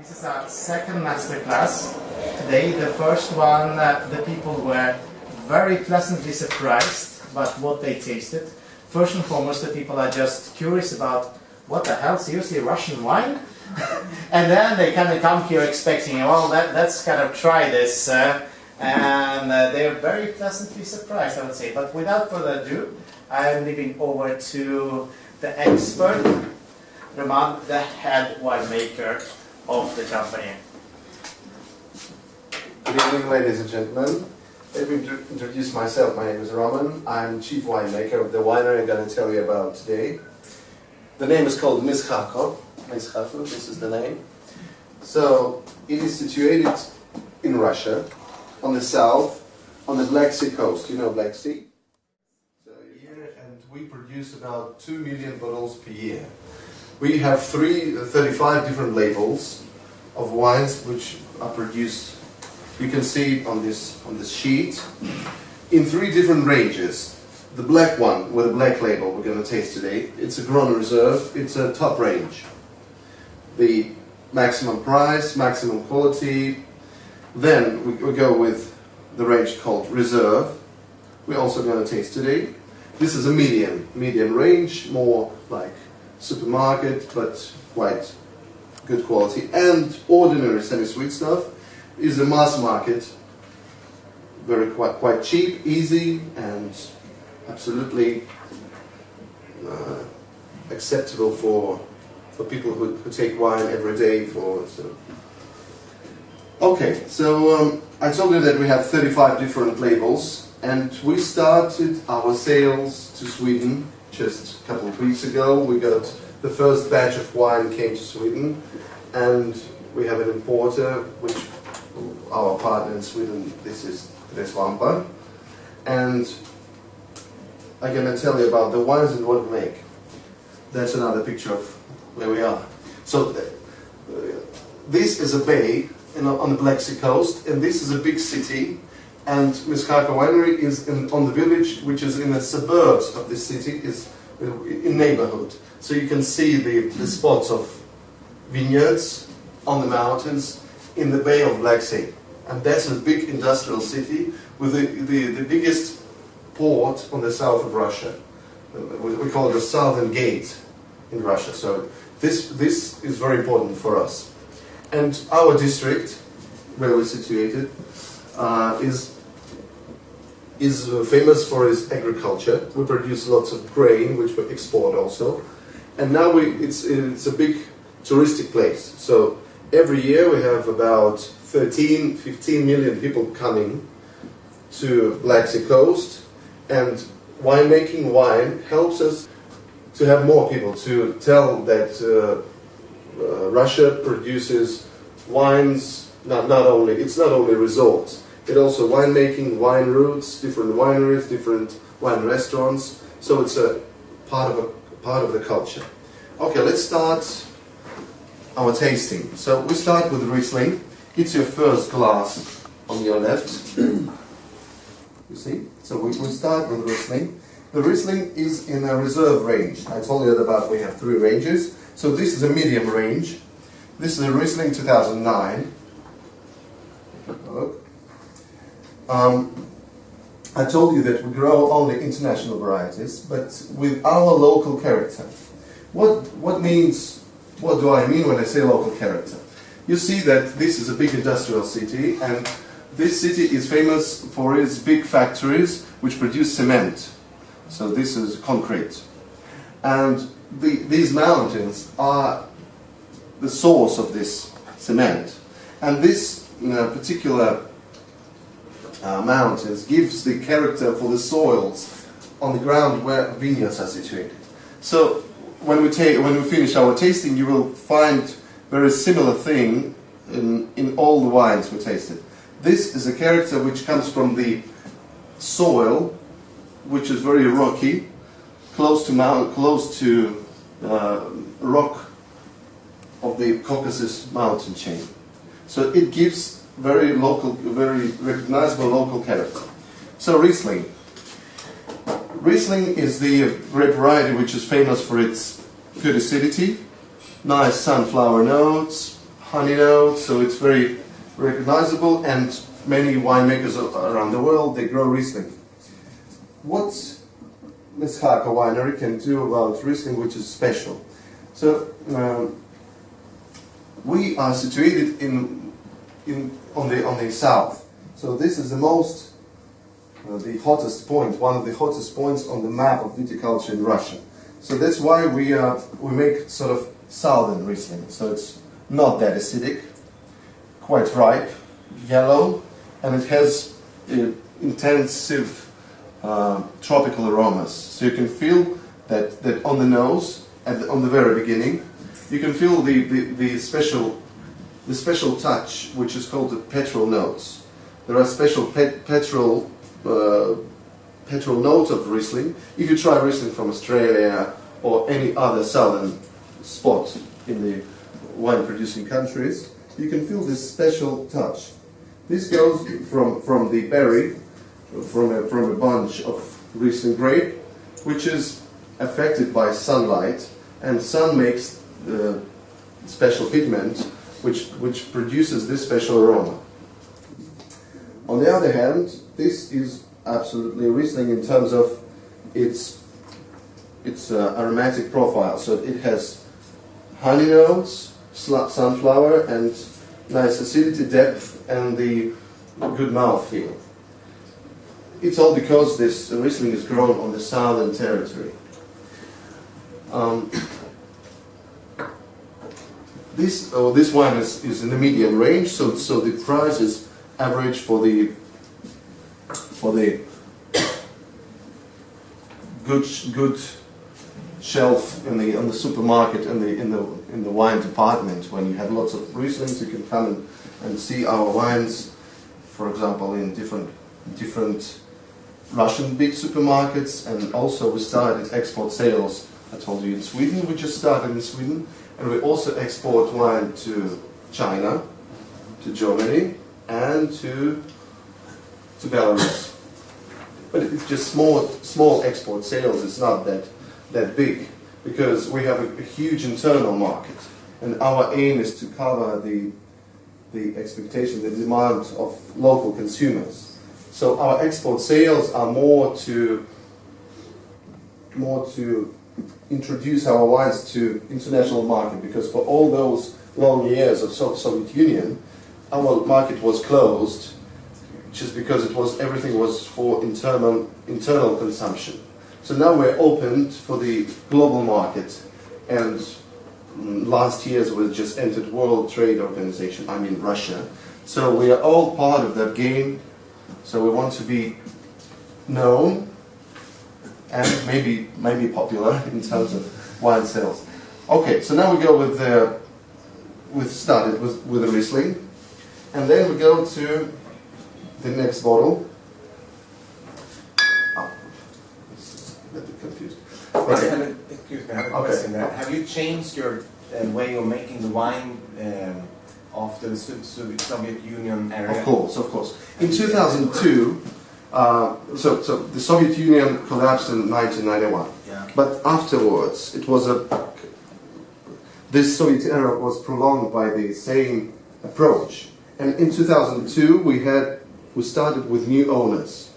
This is our second masterclass. Today, the first one, the people were very pleasantly surprised about what they tasted. First and foremost, the people are just curious about what the hell, seriously, Russian wine? And then they kind of come here expecting, well, let's kind of try this. And they're very pleasantly surprised, I would say. But without further ado, I'm leaving over to the expert, Roman, the head winemaker of the company. Good evening, ladies and gentlemen. Let me introduce myself. My name is Roman. I'm chief winemaker of the winery I'm going to tell you about today. The name is called Myskhako. Myskhako, this is the name. So, it is situated in Russia, on the south, on the Black Sea coast. You know Black Sea? So here, and we produce about 2 million bottles per year. We have 35 different labels of wines which are produced. You can see on this sheet in 3 different ranges. The black one with a black label we're going to taste today. It's a Grand Reserve. It's a top range. The maximum price, maximum quality. Then we go with the range called Reserve. We're also going to taste today. This is a medium range, more like supermarket, but quite good quality. And ordinary semi-sweet stuff is a mass market, quite cheap, easy, and absolutely acceptable for people who take wine every day. Okay, so I told you that we have 35 different labels, and we started our sales to Sweden just a couple of weeks ago. We got the first batch of wine came to Sweden, and we have an importer, which our partner in Sweden, this is Tre Svampar, and I'm going to tell you about the wines and what we make. That's another picture of where we are. So this is a bay on the Black Sea coast, and this is a big city, and Myskhako winery is on the village, which is in the suburbs of this city, is in neighborhood. So you can see the spots of vineyards on the mountains in the Bay of Black Sea. And that's a big industrial city with the biggest port on the south of Russia. We call it the Southern Gate in Russia. So this is very important for us. And our district, where we're situated, is famous for its agriculture. We produce lots of grain, which we export also. And now it's a big touristic place. So every year we have about 15 million people coming to Black Sea coast, and winemaking wine helps us to have more people to tell that Russia produces wines. It's not only resorts. It also winemaking, wine routes, different wineries, different wine restaurants. So it's a part of the culture. Okay, let's start our tasting. So we start with Riesling. It's your first glass on your left. You see? So we start with Riesling. The Riesling is in a reserve range. I told you about we have 3 ranges. So this is a medium range. This is a Riesling 2009. Look. I told you that we grow only international varieties, but with our local character. What do I mean when I say local character? You see that this is a big industrial city, and this city is famous for its big factories which produce cement. So this is concrete. And these mountains are the source of this cement. And this particular mountains gives the character for the soils on the ground where vineyards are situated. So when we finish our tasting, you will find very similar thing in all the wines we tasted. This is a character which comes from the soil, which is very rocky, close to rock of the Caucasus mountain chain. So it gives very recognizable local character. So Riesling. Riesling is the grape variety which is famous for its good acidity, nice sunflower notes, honey note, so it's very recognizable, and many winemakers around the world, they grow Riesling. What Myskhako winery can do about Riesling, which is special? So we are situated on the south. So this is the most, the hottest point, one of the hottest points on the map of viticulture in Russia. So that's why we make sort of southern Riesling. So it's not that acidic, quite ripe, yellow, and it has intensive tropical aromas. So you can feel that on the nose, on the very beginning, you can feel the special touch, which is called the petrol notes. There are special petrol notes of Riesling. If you try Riesling from Australia or any other southern spot in the wine-producing countries, you can feel this special touch. This goes from the berry, from a bunch of Riesling grape, which is affected by sunlight, and sun makes special pigment, which produces this special aroma. On the other hand, this is absolutely Riesling in terms of its aromatic profile. So it has honey notes, sunflower, and nice acidity depth, and the good mouthfeel. It's all because this Riesling is grown on the southern territory. This wine is in the medium range, so the price is average for the good shelf in the supermarket in the wine department. When you have lots of Rieslings, you can come and see our wines, for example, in different Russian big supermarkets, and also we started export sales. I told you in Sweden, we just started in Sweden, and we also export wine to China, to Germany, and to Belarus. But it's just small export sales. It's not that big, because we have a huge internal market, and our aim is to cover the expectation, the demand of local consumers. So our export sales are more to introduce our wines to international market, because for all those long years of Soviet Union, our market was closed, just because everything was for internal consumption. So now we're opened for the global market, and last year we just entered World Trade Organization, I mean Russia. So we are all part of that game. So we want to be known and maybe popular in terms of wine sales. Okay, so now we go with the Riesling, and then we go to the next bottle. Oh, this is a bit confused. Okay. Excuse me, I have a question there. Have you changed your way of making the wine after the Soviet Union era? Of course. In 2002, so the Soviet Union collapsed in 1991. Yeah. But afterwards, this Soviet era was prolonged by the same approach. And in 2002, we started with new owners.